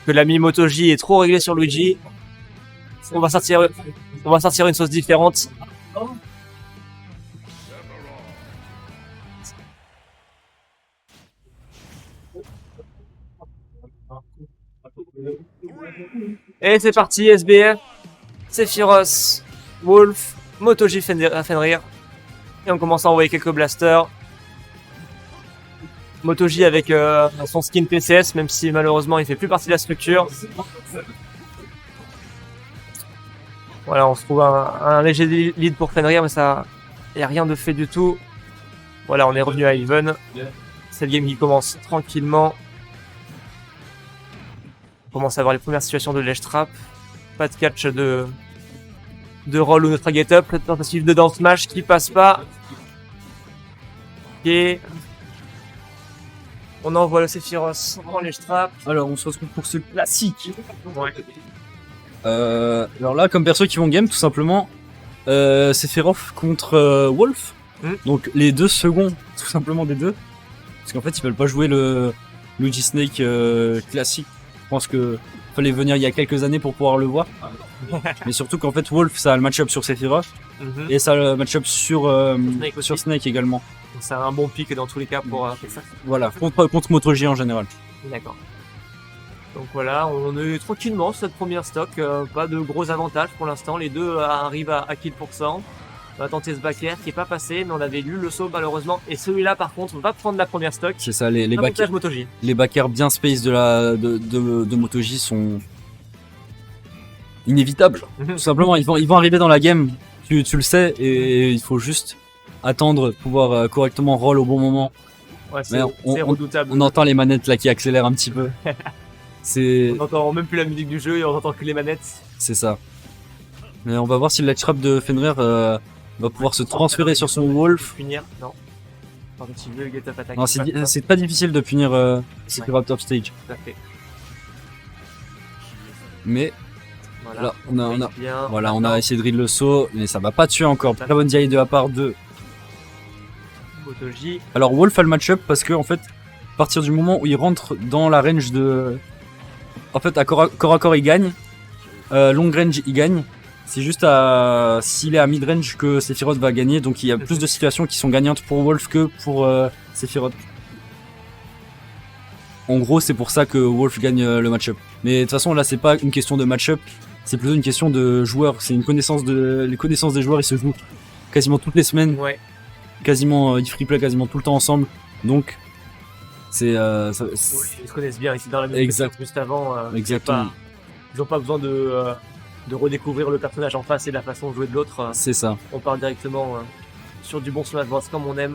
que l'ami Motoji est trop réglé sur Luigi. On va sortir une sauce différente. Et c'est parti, SBF, Sephiroth, Wolf, Motoji Fenrir. Et on commence à envoyer quelques blasters. Motoji avec son skin PCS, même si malheureusement il fait plus partie de la structure. Voilà, on se trouve un léger lead pour Fenrir, mais ça, il n'y a rien de fait du tout. Voilà, on est revenu à even. C'est le game qui commence tranquillement. On commence à avoir les premières situations de ledge trap. Pas de catch de roll ou de target up. La tentative de down smash qui passe pas. Et on envoie le Sephiroth en ledge trap. Alors on se retrouve pour ce classique. Ouais. Alors là, comme perso qui vont game, tout simplement, Sephiroth contre Wolf. Donc les deux seconds, tout simplement des deux. Parce qu'en fait, ils veulent pas jouer le Luigi Snake classique. Je pense que fallait venir il y a quelques années pour pouvoir le voir. Mais surtout qu'en fait, Wolf, ça a le match-up sur Sephiroth. Et ça a le match-up sur Snake également. C'est un bon pick dans tous les cas pour ça. Voilà, contre Motoji en général. D'accord. Donc voilà, on est tranquillement sur cette première stock, pas de gros avantages pour l'instant, les deux arrivent à kill %. On va tenter ce back air qui est pas passé, mais on avait lu le saut malheureusement, et celui-là par contre va prendre la première stock. C'est ça, les back airs bien space de Motoji sont inévitables. Tout simplement, ils vont arriver dans la game, tu le sais, et il faut juste attendre, pouvoir correctement roll au bon moment. Ouais, c'est redoutable. On entend les manettes là qui accélèrent un petit peu. On n'entend même plus la musique du jeu et on entend que les manettes. C'est ça. Mais on va voir si le ledge trap de Fenrir va pouvoir se transférer sur son Wolf. Punir, non. Par contre, il veut le get up attack. Non, c'est pas difficile de punir Sephiroth top stage. Tout à fait. Mais voilà, on a essayé de read le saut, mais ça va pas tuer encore. Très bonne DI de la part de Motoji. Alors Wolf a le match-up parce que en fait, à partir du moment où il rentre dans la range de... En fait, à corps à corps, il gagne. Long range, il gagne. C'est juste s'il est à mid-range que Sephiroth va gagner. Donc il y a plus de situations qui sont gagnantes pour Wolf que pour Sephiroth. En gros, c'est pour ça que Wolf gagne le match-up. Mais de toute façon, là, c'est pas une question de match-up. C'est plutôt une question de joueurs. C'est une connaissance les connaissances des joueurs, ils se jouent quasiment toutes les semaines. Ouais. Quasiment, ils free play quasiment tout le temps ensemble. Donc, oui, ils se connaissent bien ici dans la musique. Juste avant. Exactement. Ils n'ont pas besoin de redécouvrir le personnage en face et la façon de jouer de l'autre. C'est ça. On part directement sur du bon Smash Bros comme on aime.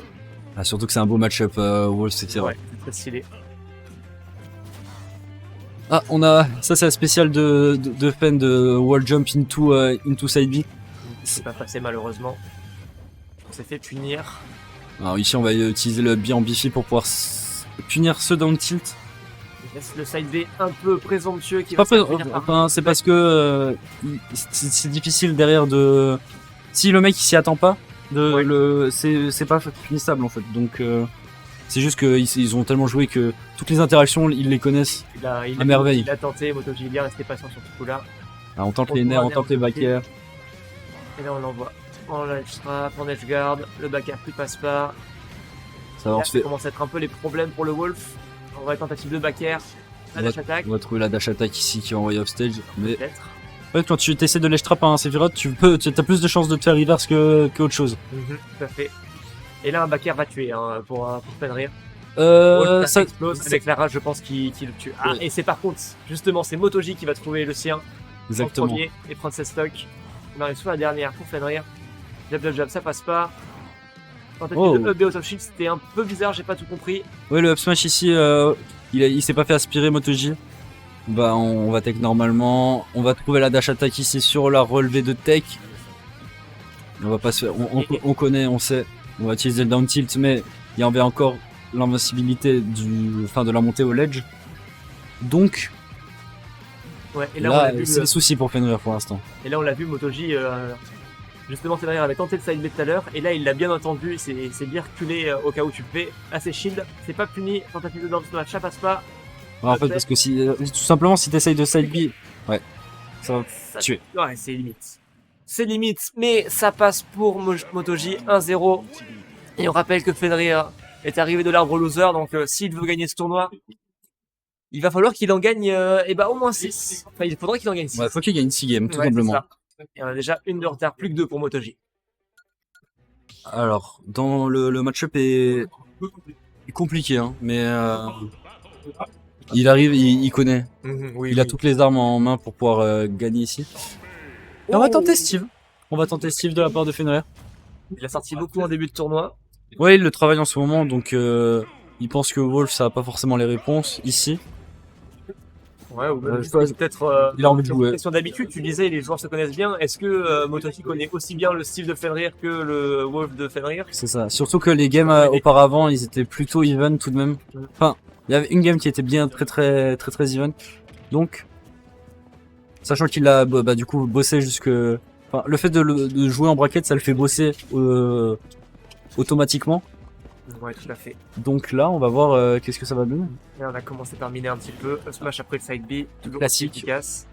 Ah, surtout que c'est un beau match-up Wolf, c'est vrai. Ouais, c'est très stylé. Ah, ça c'est la spéciale de fan de Wall Jump into Side B. C'est pas passé malheureusement. On s'est fait punir. Alors ici on va utiliser le B en Bifi pour pouvoir punir ce down tilt. Laisse le side B un peu présomptueux qui c'est parce que c'est difficile derrière de... Si le mec il s'y attend pas, c'est pas punissable en fait. Donc c'est juste qu'ils ont tellement joué que toutes les interactions ils les connaissent à merveille. Il a tenté, Motoji il est resté patient sur ce coup-là. Alors, on tente les nerfs, on tente les back air. Et là on l'envoie en ledge trap, en edge guard, le back air qui passe pas. Ça commence à être un peu les problèmes pour le Wolf. On va tentative de back air, la dash attack. On va trouver la dash attack ici qui va envoyer off stage. Mais peut-être. En fait, quand tu essaies de ledge trap à un Sephiroth, tu as plus de chances de te faire reverse qu'autre chose. Tout à fait. Et là un back air va tuer pour Fenrir. Ça explose avec la rage, je pense qu'il le tue. Ah, et c'est par contre, justement, c'est Motoji qui va trouver le sien. Exactement. En premier et prendre ses stocks. On arrive sur la dernière pour Fenrir. Jab, ça passe pas. Tentative de up B out of shield, c'était un peu bizarre, j'ai pas tout compris. Ouais, le up smash ici, il s'est pas fait aspirer Motoji. Bah, on va tech normalement. On va trouver la dash attack ici sur la relevée de tech. On va pas se faire. On connaît, on sait. On va utiliser le down tilt, mais il y avait encore l'invincibilité de la montée au ledge. Donc. Ouais, et là c'est des soucis pour Fenrir pour l'instant. Et là, on l'a vu, Motoji. Justement, Fenrir avait tenté le side B tout à l'heure, et là il l'a bien entendu, c'est bien reculé au cas où tu fais assez shield, c'est pas puni, tentative de down smash, ça passe pas, En fait, parce que si, tout simplement, si t'essayes de side B, ouais, ça va tuer. Ouais, c'est limite. C'est limite, mais ça passe pour MotoG 1-0. Et on rappelle que Fenrir est arrivé de l'arbre loser, donc s'il veut gagner ce tournoi, il va falloir qu'il en gagne au moins 6. Enfin, il faudra qu'il en gagne 6. Ouais, faut qu'il gagne 6 games, tout Ouais, simplement. Et on a déjà une de retard, plus que 2 pour MotoG. Alors, dans le match-up est compliqué, hein, mais il arrive, il connaît. Oui, Il a toutes les armes en main pour pouvoir gagner ici. Et on va tenter Steve. On va tenter Steve de la part de Fenrir. Il a sorti beaucoup en début de tournoi. Ouais, il le travaille en ce moment, donc il pense que Wolf, ça a pas forcément les réponses ici. Ouais, ou même je pense- peut-être. il a envie de jouer. Question d'habitude, tu disais les joueurs se connaissent bien. Est-ce que MotoG connaît aussi bien le Steve de Fenrir que le Wolf de Fenrir? C'est ça. Surtout que les games auparavant, ils étaient plutôt even tout de même. Enfin, il y avait une game qui était bien très even. Donc, sachant qu'il a du coup bossé jusque. Enfin, le fait de jouer en bracket, ça le fait bosser automatiquement. Ouais, tout à fait. Donc là, on va voir qu'est-ce que ça va donner. Et on a commencé par miner un petit peu. Smash après le side B, toujours Classique. efficace.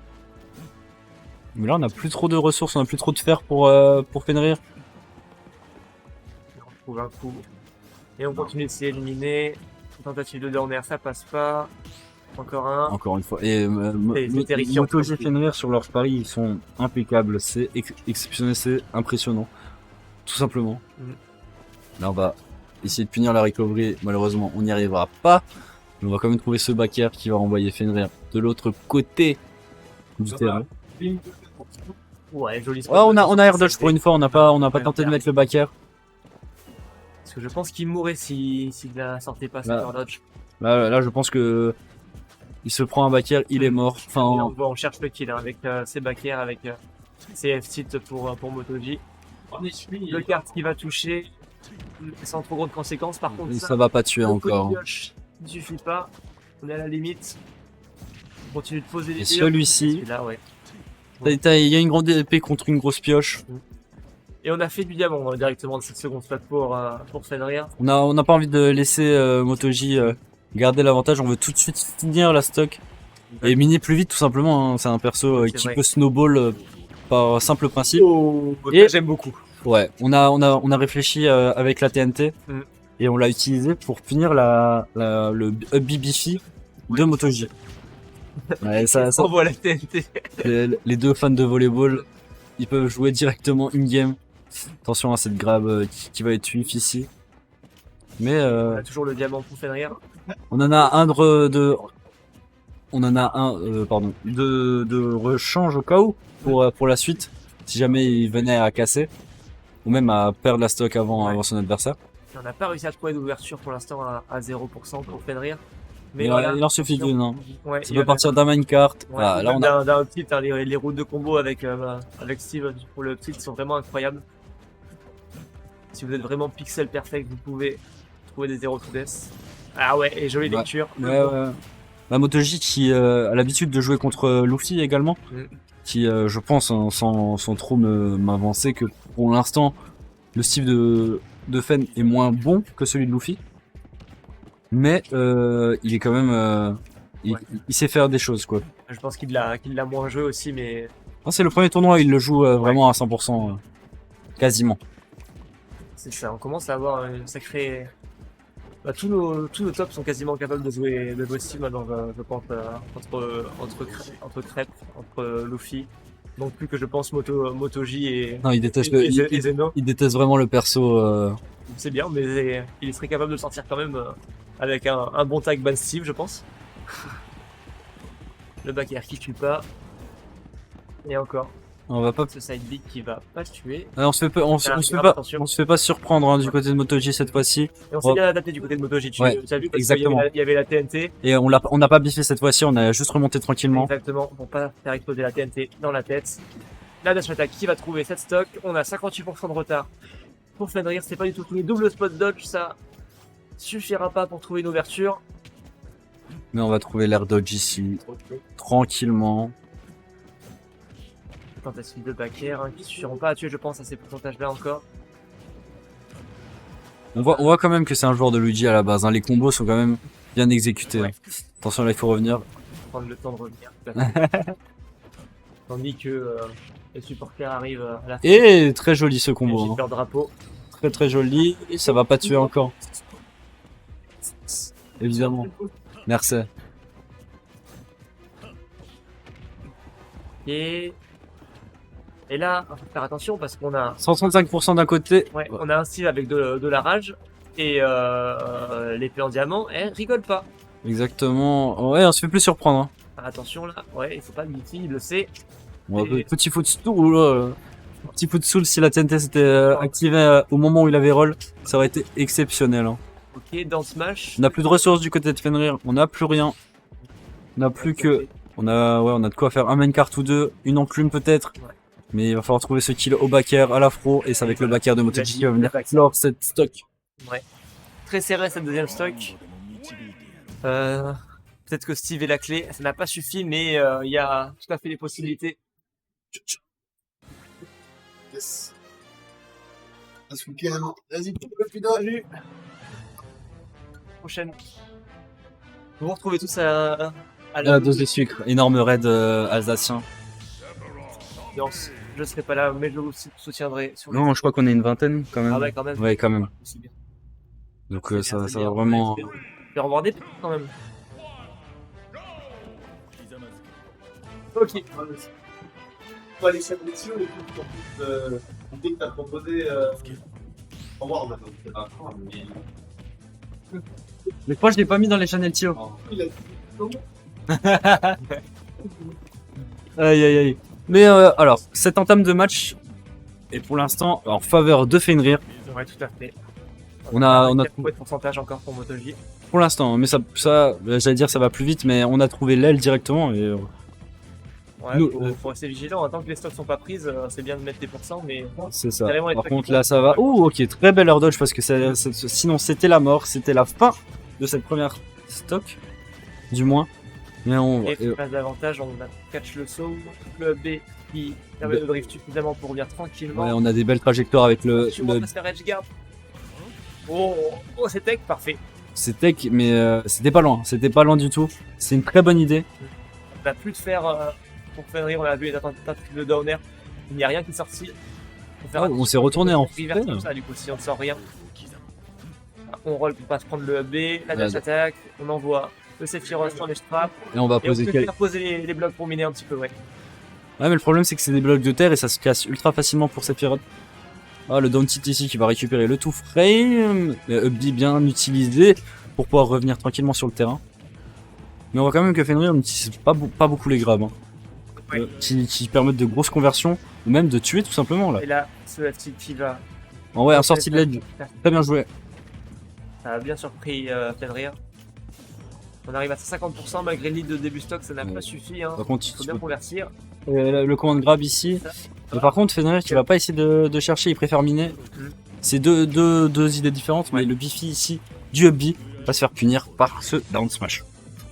Mais là, on n'a plus trop de ressources, on n'a plus trop de fer pour Fenrir. On trouve un coup. Et on continue d'essayer d'éliminer. Tentative de down air, ça passe pas. Encore un. Encore une fois. Et C'est terrifiant. MotoG et Fenrir sur leurs paris, ils sont impeccables. C'est exceptionnel, c'est impressionnant. Tout simplement. Là, on va essayer de punir la recovery. Malheureusement, on n'y arrivera pas. Mais on va quand même trouver ce backer qui va renvoyer Fenrir de l'autre côté du terrain. Ouais, joli spot. Ouais, on a air dodge pour une fois. On n'a pas tenté de mettre le backer. Parce que je pense qu'il mourrait s'il la sortait pas, Là. cette dodge. Là, je pense que il se prend un backer, il est mort. Et Enfin, on cherche le kill hein, avec ses backers, avec ses F-tilt pour MotoG. Le kart qui va toucher sans trop grande conséquence. Par contre, ça va pas tuer le coup de encore. pioche ne suffit pas. On est à la limite. On continue de poser Et les tirs. celui-ci, Celui-là, ouais. il y a une grande épée contre une grosse pioche. Et on a fait du diamant directement de cette seconde spot pour Fenrir. On n'a pas envie de laisser MotoG garder l'avantage. On veut tout de suite finir la stock et miner plus vite tout simplement. Hein. C'est un perso C'est qui vrai. peut snowball par simple principe. Et j'aime beaucoup. Ouais, on a réfléchi avec la TNT Mm. et on l'a utilisé pour punir le BBFI de MotoG. Ouais, ça, On voit la TNT. les deux fans de volleyball, ils peuvent jouer directement in-game. Attention à cette grab qui va être UF ici. Mais On a toujours le diamant pour Fenrir. on en a un de rechange au cas où pour la suite, si jamais il venait à casser ou même à perdre la stock avant son adversaire. Et on n'a pas réussi à trouver d'ouverture pour l'instant à 0% pour Fenrir. Mais il en suffit d'une. Hein. Ouais, Ça peut partir d'un minecart. Ouais, Voilà, là on a. d'un petit, hein, les routes de combo avec Steve pour le petit sont vraiment incroyables. Si vous êtes vraiment pixel perfect, vous pouvez trouver des 0 to death. Ah ouais, et jolie Ouais. lecture. Ouais. La MotoG qui a l'habitude de jouer contre Luffy également, qui je pense hein, sans trop m'avancer que pour l'instant le style de Fen est moins bon que celui de Luffy, mais il est quand même il sait faire des choses quoi. Je pense qu'il l'a moins joué aussi, mais Ah, c'est le premier tournoi, il le joue vraiment à 100%, quasiment. c'est ça. On commence à avoir une sacrée. Bah, tous nos tops sont quasiment capables de jouer Steve maintenant, je pense, entre Crêpe, entre Luffy. Donc plus que je pense MotoG et Non, il déteste et Zeno. il déteste vraiment le perso. C'est bien, mais il serait capable de le sortir quand même avec un bon tag ban Steve, je pense. Le back air qui tue pas. Et encore, On va pas. ce side B qui va pas se tuer. On se fait pas surprendre hein, du côté de MotoG cette fois-ci. Et on s'est bien adapté du côté de MotoG. Tu as vu parce exactement. qu'il y avait la TNT. Et on n'a pas biffé cette fois-ci, on a juste remonté tranquillement. Exactement, pour pas faire exploser la TNT dans la tête. La dash attack qui va trouver cette stock. On a 58% de retard pour Fenrir. C'est pas du tout les double spot dodge, ça suffira pas pour trouver une ouverture. Mais on va trouver l'air dodge ici, tranquillement. Tentative de back air qui suffiront pas à tuer, je pense, à ces pourcentages-là encore. On voit quand même que c'est un joueur de Luigi à la base. Hein. Les combos sont quand même Bien exécuté. Ouais. Hein. Attention, là, il faut revenir. Prendre le temps de revenir. Tandis que les supporters arrivent à la fin. Et très joli ce J'ai combo. Hein. leur drapeau. Très très joli. Et ça va pas tuer encore. Évidemment. Merci. Et là, il faut faire attention parce qu'on a, 135% d'un côté. on a un Steve avec de la rage et l'épée en diamant, elle rigole pas. Exactement. Ouais, on se fait plus surprendre. Hein. Attention là, ouais, il faut pas le Mickey, il le sait. Ouais, petit footstool là. Petit footstool si la TNT s'était activée au moment où il avait roll, ça aurait été exceptionnel. Hein. Ok, dans Smash. On n'a plus de ressources du côté de Fenrir, on n'a plus rien. On n'a plus que. On a de quoi faire un minecart ou deux, une enclume peut-être. Ouais. Mais il va falloir trouver ce kill au backer, à l'afro, et c'est avec le backer de MotoGP qui va venir clore cette stock. Ouais. Très serré cette deuxième stock. Peut-être que Steve est la clé. Ça n'a pas suffi, mais il y a tout à fait les possibilités. Yes. À ce week-end. Vas-y, plus d'un. Salut. Prochaine. Vous vous retrouvez tous à La dose de sucre, énorme raid alsacien. l'ambiance. Je serai pas là, mais je vous soutiendrai. Sur le... Non, je crois qu'on est une vingtaine quand même. Ah ouais, quand même. Ouais, quand même. C'est bien. Donc C'est ça bien, c'est va bien. vraiment. Je vais revoir des trucs quand même. Ok. On va aller sur l'élection et puis en plus, dès que t'as proposé, au revoir maintenant, c'est pas grave, mais. Mais pourquoi je l'ai pas mis dans les channels Tio? Il a dit comment? Aïe aïe aïe. Mais alors, cette entame de match est pour l'instant en faveur de Fenrir. Ouais, tout à fait. On a Quel pourcentage encore pour MotoGP? pour l'instant, mais ça j'allais dire ça va plus vite, mais on a trouvé l'aile directement et Ouais, Nous, faut rester vigilant. Tant que les stocks sont pas prises, c'est bien de mettre des pourcents, mais c'est ça. Carrément, Par être contre là ça va. Oh ok, très belle air dodge parce que sinon c'était la mort, c'était la fin de cette première stock, du moins. Mais on et passe davantage, on a catch le saut, le B qui permet de drift suffisamment pour revenir tranquillement. ouais, on a des belles trajectoires avec le On passe la edge guard. Oh, c'est tech, parfait. c'est tech, mais c'était pas loin du tout. C'est une très bonne idée. On n'a plus de fer pour Fenrir, on a vu les tentatives de downer. Il n'y a rien qui est sorti. Faut faire Ouais, on s'est retourné en reverse comme ça, du coup, si on ne sort rien. On roll pour pas se prendre le B, la dash attack, on envoie le Sephiroth sur les straps. Et on va Et on poser peut faire poser les blocs pour miner un petit peu, ouais. Ouais, mais le problème c'est que c'est des blocs de terre et ça se casse ultra facilement pour Sephiroth. Ah, le down tilt ici qui va récupérer le tout frame. Le upbeat bien utilisé pour pouvoir revenir tranquillement sur le terrain. Mais on voit quand même que Fenrir n'utilise pas beaucoup les grabs. Hein. Ouais. Qui permettent de grosses conversions ou même de tuer tout simplement là. Et là, ce FT qui va. En vrai, un sortie de ledge. Très bien joué. Ça a bien surpris Fenrir. On arrive à 50% malgré le lead de début stock, ça n'a pas suffi. Hein. Par contre, Il faut bien convertir. le command grab ici. Mais par contre, Fenrir qui va pas essayer de chercher, il préfère miner. C'est deux idées différentes, mais le Biffy ici, du up B, va se faire punir par ce down smash.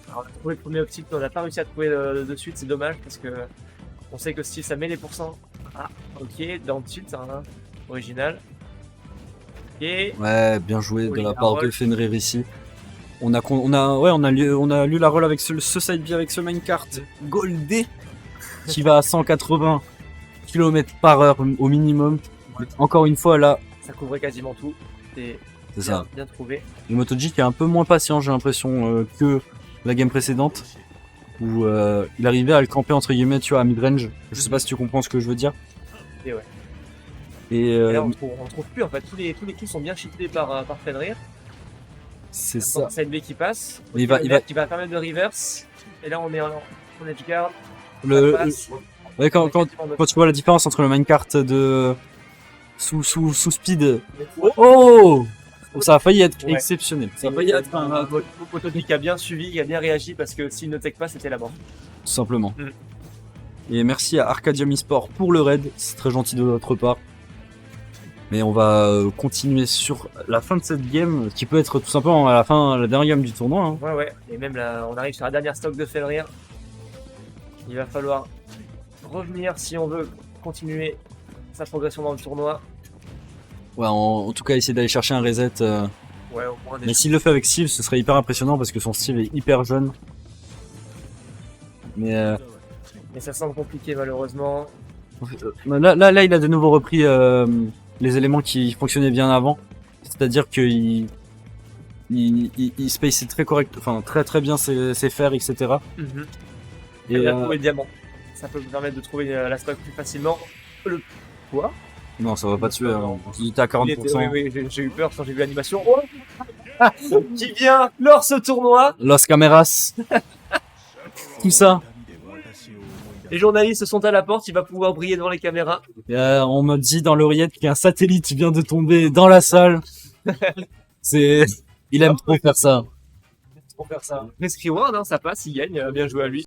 Alors, on a trouvé le premier optique, mais on n'a pas réussi à trouver de suite, c'est dommage parce que on sait que Steve ça met les pourcents. Ah, ok, dans le tilt, hein, original. Ok, Ouais, bien joué de Oui, la la part de roll. Fenrir ici. On a lu la roll avec ce side B avec ce minecart goldé qui va à 180 km/h au minimum. Encore une fois là, ça couvrait quasiment tout. C'est c'est ça. bien trouvé. Le MotoG qui est un peu moins patient, j'ai l'impression, que la game précédente où il arrivait à le camper entre guillemets, tu vois, à mid-range. Je sais pas si tu comprends ce que je veux dire. Et ouais. Et Et là, on trouve plus en fait. Tous les kills sont bien cheatés par Fenrir. c'est ça. C'est B qui passe. Mais Qui va permettre de reverse. Et là, on est en edge guard. Le, Ça passe. ouais, quand tu vois la différence entre le minecart de sous speed. Oh, ça a failli être Ouais. exceptionnel. Ça a failli être un MotoGP qui a bien suivi, qui a bien réagi parce que s'il ne tech pas, c'était la mort. tout simplement. Mm. Et merci à Arcadium eSport pour le raid, c'est très gentil de notre part. Mais on va continuer sur la fin de cette game, qui peut être tout simplement à la dernière game du tournoi. Hein. Ouais. Et même là, on arrive sur la dernière stock de Fenrir. Il va falloir revenir si on veut continuer sa progression dans le tournoi. Ouais, en tout cas, essayer d'aller chercher un reset Ouais, au moins des Mais s'il le fait avec Steve, ce serait hyper impressionnant parce que son Steve est hyper jeune. Mais Mais ça semble compliqué malheureusement. là, il a de nouveau repris les éléments qui fonctionnaient bien avant. C'est-à-dire qu'il il spaceait très correct, enfin très bien ses fers, etc. Et il a trouvé le diamant. Ça peut me permettre de trouver la stock plus facilement. Le quoi? Non, ça va pas tuer. Hein. Il était à 40%. Oui, j'ai eu peur quand j'ai vu l'animation. Oh qui vient lors ce tournoi. Los Cameras. Tout ça. Les journalistes sont à la porte, il va pouvoir briller devant les caméras. On me dit dans l'oreillette qu'un satellite vient de tomber dans la salle. Il aime trop faire ça. Pour faire ça. Chris Reward, hein, ça passe, il gagne, bien joué à lui.